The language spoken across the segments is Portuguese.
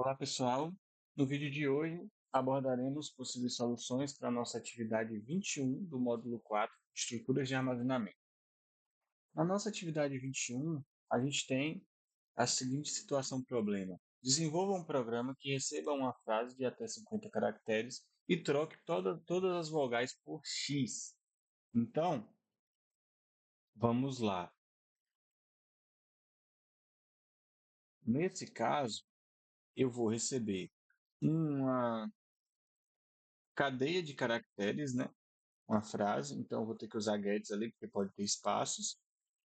Olá, pessoal. No vídeo de hoje abordaremos possíveis soluções para a nossa atividade 21 do módulo 4, Estruturas de Armazenamento. Na nossa atividade 21, a gente tem a seguinte situação problema. Desenvolva um programa que receba uma frase de até 50 caracteres e troque todas as vogais por X. Então, vamos lá. Nesse caso, eu vou receber uma cadeia de caracteres, né? Uma frase, então eu vou ter que usar gets ali, porque pode ter espaços.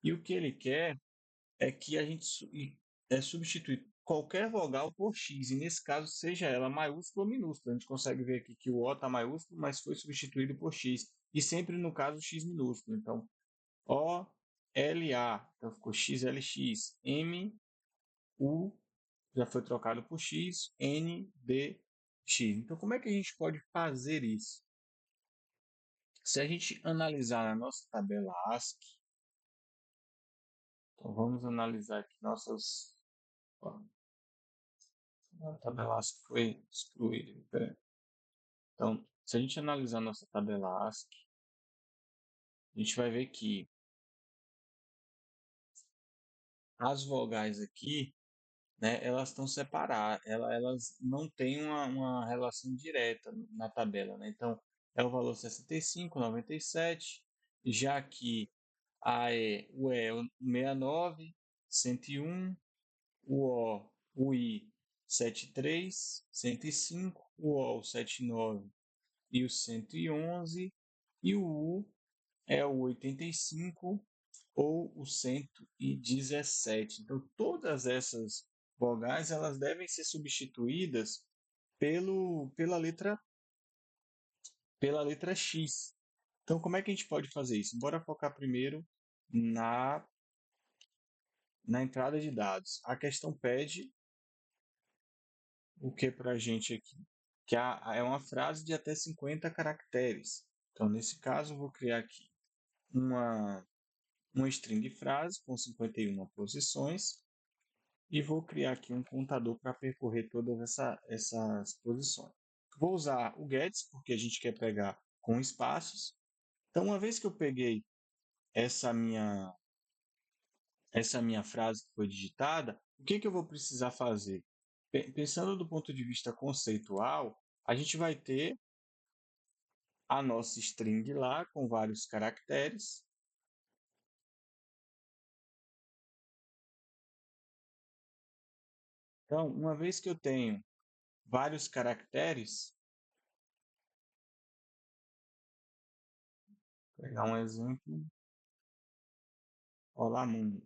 E o que ele quer é que a gente substituir qualquer vogal por X, e nesse caso, seja ela maiúscula ou minúscula. A gente consegue ver aqui que o O está maiúsculo, mas foi substituído por X. E sempre no caso X minúsculo. Então, O, L, A, então ficou X, L, X. M, U, já foi trocado por X, N, D, X. Então, como é que a gente pode fazer isso? Se a gente analisar a nossa tabela ASCII, então vamos analisar aqui nossas. Ó, a tabela ASCII foi excluída. Então, se a gente analisar a nossa tabela ASCII, a gente vai ver que as vogais aqui, né, elas estão separadas, elas não têm uma relação direta na tabela, né? Então, é o valor 65, 97, já que o E é o 69, 101, o I 73, 105, o OL 79 e o 111, e o U é o 85 ou o 117. Então, todas essas vogais elas devem ser substituídas pela letra X. Então, como é que a gente pode fazer isso? Bora focar primeiro na, na entrada de dados. A questão pede o que para a gente aqui? Que é uma frase de até 50 caracteres. Então, nesse caso, eu vou criar aqui uma, uma string de frase com 51 posições e vou criar aqui um contador para percorrer todas essas posições. Vou usar o gets, porque a gente quer pegar com espaços. Então, uma vez que eu peguei essa minha, essa minha frase que foi digitada, o que eu vou precisar fazer? Pensando do ponto de vista conceitual, a gente vai ter a nossa string lá com vários caracteres. Então, uma vez que eu tenho vários caracteres, vou pegar um exemplo, olá mundo.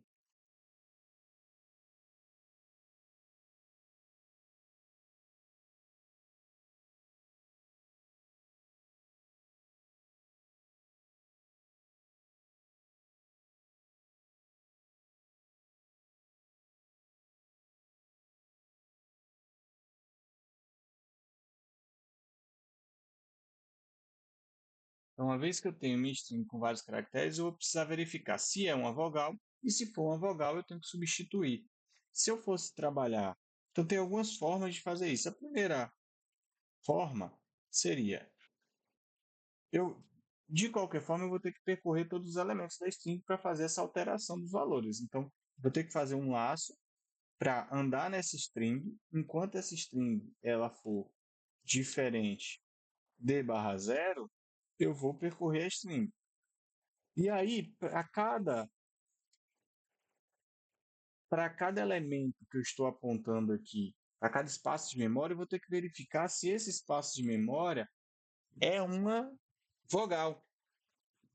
Então, uma vez que eu tenho minha string com vários caracteres, eu vou precisar verificar se é uma vogal, e se for uma vogal, eu tenho que substituir. Se eu fosse trabalhar, então tem algumas formas de fazer isso. A primeira forma seria, eu, de qualquer forma, eu vou ter que percorrer todos os elementos da string para fazer essa alteração dos valores. Então, vou ter que fazer um laço para andar nessa string, enquanto essa string ela for diferente de barra zero, eu vou percorrer a string. E aí, para cada elemento que eu estou apontando aqui, para cada espaço de memória, eu vou ter que verificar se esse espaço de memória é uma vogal,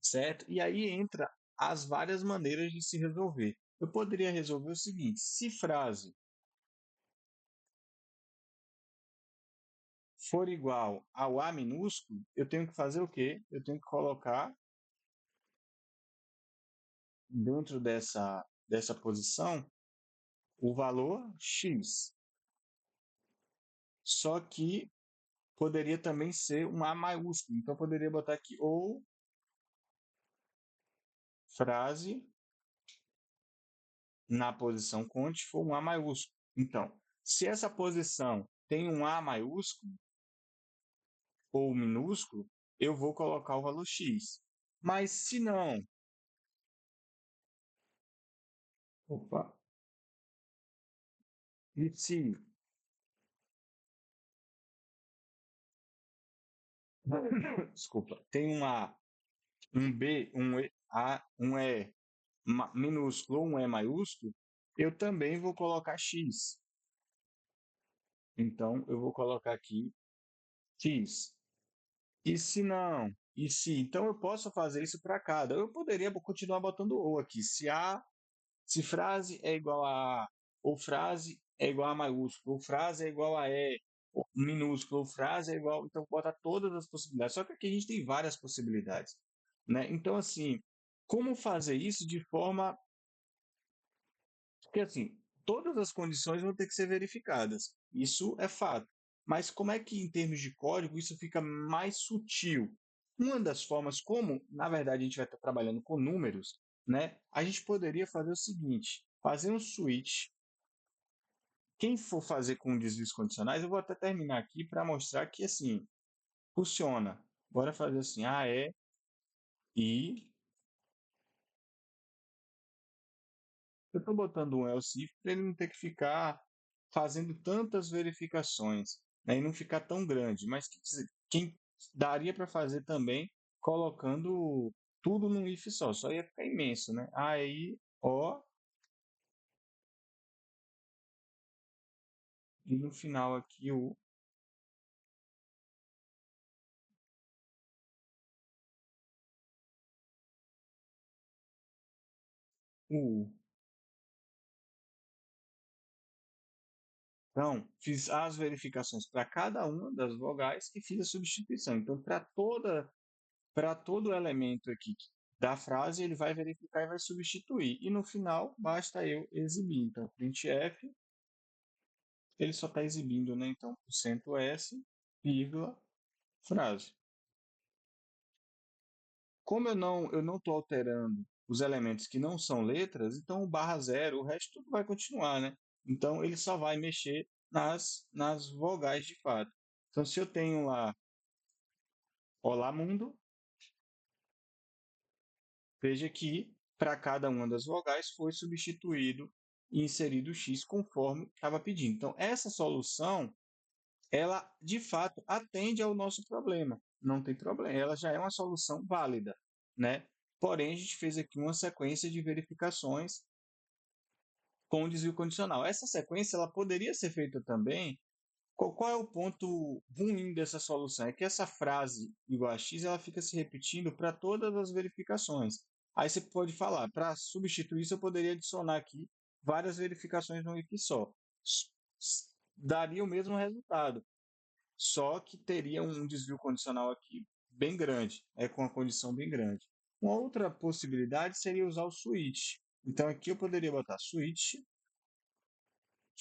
certo? E aí entra as várias maneiras de se resolver. Eu poderia resolver o seguinte: se frase for igual ao A minúsculo, eu tenho que fazer o quê? Eu tenho que colocar dentro dessa posição o valor X. Só que poderia também ser um A maiúsculo. Então, eu poderia botar aqui ou frase na posição conte for um A maiúsculo. Então, Se essa posição tem um A maiúsculo ou minúsculo, eu vou colocar o valor x. Mas se não, opa, e se, desculpa, tem um A, um B, um E, A, um E minúsculo ou um E maiúsculo, eu também vou colocar x. Então, eu vou colocar aqui x. E se não? E se? Então, eu posso fazer isso para cada. Eu poderia continuar botando ou aqui. Se frase é igual a ou frase é igual a maiúsculo, ou frase é igual a E, ou minúsculo, ou frase é igual. Então, bota todas as possibilidades. Só que aqui a gente tem várias possibilidades. Né? Então, assim, como fazer isso de forma. Porque, assim, todas as condições vão ter que ser verificadas. Isso é fato. Mas como é que, em termos de código, isso fica mais sutil? Uma das formas como, na verdade, a gente vai estar trabalhando com números, né? A gente poderia fazer o seguinte: fazer um switch. Quem for fazer com desvios condicionais, eu vou até terminar aqui para mostrar que assim funciona. Bora fazer assim: A, E, I. Eu estou botando um else if para ele não ter que ficar fazendo tantas verificações, né, e não ficar tão grande. Mas quem daria para fazer também colocando tudo num if só ia ficar imenso, né? Aí, ó, e no final aqui o Então, fiz as verificações para cada uma das vogais e fiz a substituição. Então, para todo elemento aqui da frase, ele vai verificar e vai substituir. E no final, basta eu exibir. Então, printf, ele só está exibindo, né? Então, %s, vírgula, frase. Como eu não estou alterando os elementos que não são letras, então o barra zero, o resto tudo vai continuar, né? Então, ele só vai mexer nas vogais de fato. Então, se eu tenho lá Olá Mundo, veja que para cada uma das vogais foi substituído e inserido X conforme estava pedindo. Então, essa solução, ela de fato atende ao nosso problema. Não tem problema, ela já é uma solução válida, né? Porém, a gente fez aqui uma sequência de verificações com desvio condicional. Essa sequência ela poderia ser feita também. Qual é o ponto ruim dessa solução? É que essa frase igual a x ela fica se repetindo para todas as verificações. Aí você pode falar, para substituir isso, eu poderia adicionar aqui várias verificações no if só. Daria o mesmo resultado, só que teria um desvio condicional aqui bem grande, com uma condição bem grande. Uma outra possibilidade seria usar o switch. Então aqui eu poderia botar switch,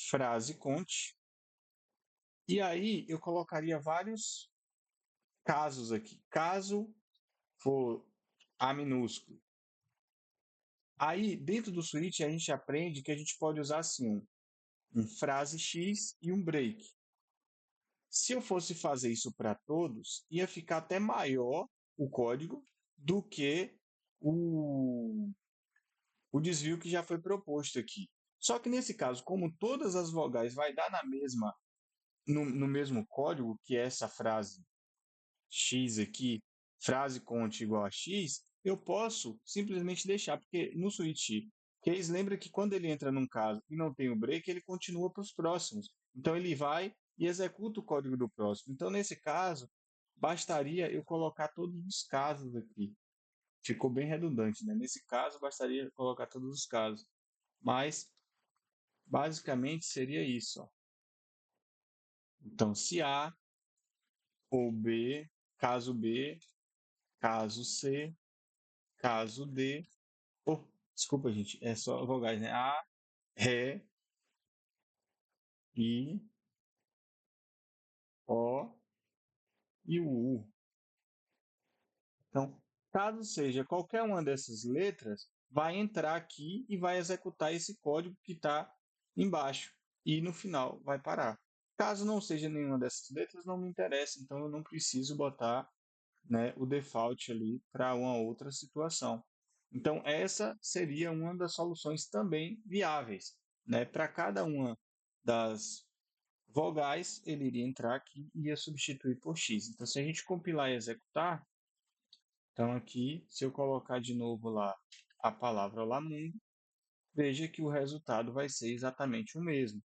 frase conte, e aí eu colocaria vários casos aqui. Caso for A minúsculo. Aí, dentro do switch, a gente aprende que a gente pode usar assim um frase X e um break. Se eu fosse fazer isso para todos, ia ficar até maior o código do que o, o desvio que já foi proposto aqui. Só que nesse caso, como todas as vogais vai dar no mesmo código, que é essa frase x aqui, frase conte igual a x, eu posso simplesmente deixar, porque no switch case, lembra que quando ele entra num caso e não tem o break, ele continua para os próximos. Então ele vai e executa o código do próximo. Então nesse caso, bastaria eu colocar todos os casos aqui. Ficou bem redundante, né? Nesse caso, bastaria colocar todos os casos. Mas basicamente seria isso. Ó. Então, se A ou B, caso C, caso D. Oh, desculpa, gente, é só vogais, né? A, Ré, I, O e o U. Então, caso seja qualquer uma dessas letras, vai entrar aqui e vai executar esse código que está embaixo. e no final vai parar. Caso não seja nenhuma dessas letras, não me interessa, então eu não preciso botar, né, o default ali para uma outra situação. Então, essa seria uma das soluções também viáveis, né? Para cada uma das vogais, ele iria entrar aqui e ia substituir por x. Então, se a gente compilar e executar, então aqui, se eu colocar de novo lá a palavra Olá Mundo, veja que o resultado vai ser exatamente o mesmo.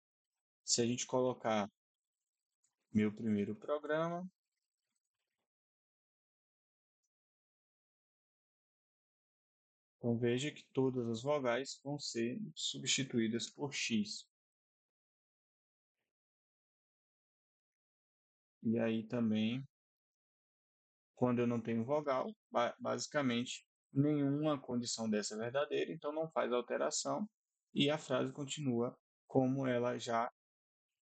Se a gente colocar meu primeiro programa, então veja que todas as vogais vão ser substituídas por x. E aí também, quando eu não tenho vogal, basicamente nenhuma condição dessa é verdadeira, então não faz alteração e a frase continua como ela já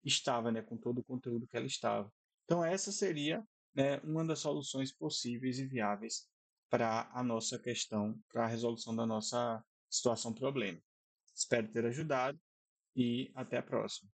estava, né, com todo o conteúdo que ela estava. Então essa seria, né, uma das soluções possíveis e viáveis para a nossa questão, para a resolução da nossa situação problema. Espero ter ajudado e até a próxima.